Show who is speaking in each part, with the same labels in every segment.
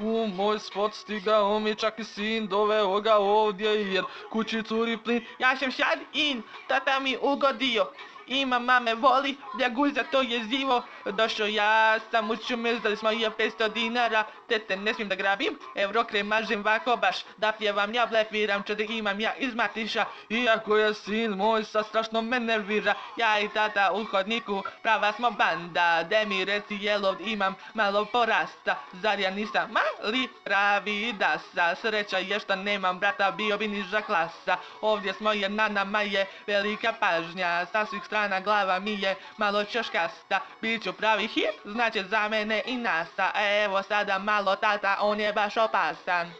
Speaker 1: U moj spot stigao mi čak i sin, doveo ga ovdje jer kući curi plin.
Speaker 2: Ja sam sad in, tata mi ugodio. Ima mame voli, bljagulja to je zivo. Došao ja sam u šume, izdali smo je 500 dinara. Tete ne smijem da grabim, euro kremažem vako baš. Da pjevam ja blefiram, čede imam ja iz matiša.
Speaker 1: Iako je sin moj sad strašno me nervira.
Speaker 2: Ja i tata u hodniku, prava smo banda. De mi reci jel imam malo porasta. Zar ja nisam mali pravi dasa. Sreća je što nemam brata, bio bi niža klasa. Ovdje smo jer na nama je velika pažnja. Sa svih strana glava mi je malo čoškasta. Biću pravi hit, znači za mene i nasa. Evo sada malo tata, on je baš opasan.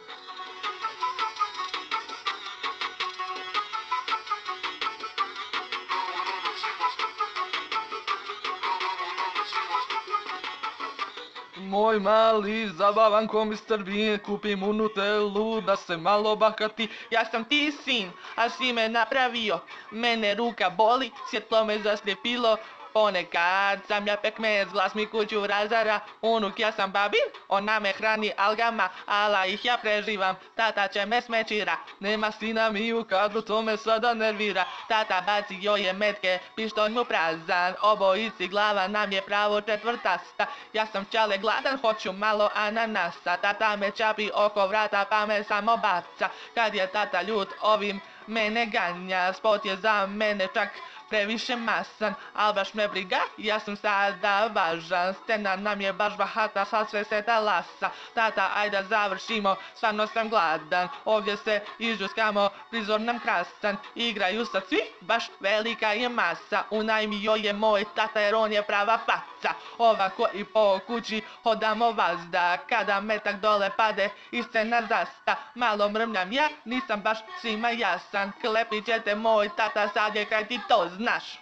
Speaker 1: Moj mali zabavan ko Mr. Bean, kupim mu Nutellu da se malo bahati.
Speaker 2: Ja sam ti sin, a si me napravio. Mene ruka boli, svjetlo me zaslijepilo. Ponekad sam ja pekmez, glas mi kuću razara. Unuk ja sam babin, ona me hrani algama, ala ih ja preživam. Tata će me smečira,
Speaker 1: nema sina mi u kadru, to me sada nervira.
Speaker 2: Tata bacio je metke, pištolj mu prazan. Obojici glava nam je pravo četvrtasta. Ja sam čale gladan, hoću malo ananasa. Tata me čapi oko vrata pa me samo baca. Kad je tata ljut ovim mene ganja. Spot je za mene čak previše masan, al baš me briga, ja sam sada važan. Scena nam je baš bahata, sad sve se talasa. Tata, ajde da završimo, stvarno sam gladan. Ovdje se izđuskamo, prizor nam krasan. Igraju sad svi, baš velika je masa. Unajmio je moj tata jer on je prava faca. Ovako i po kući hodamo vazda. Kada metak dole pade i scena zasta. Malo mrmljam ja, nisam baš svima jasan. Klepit ćete moj tata, sad je kaj ti to znaš.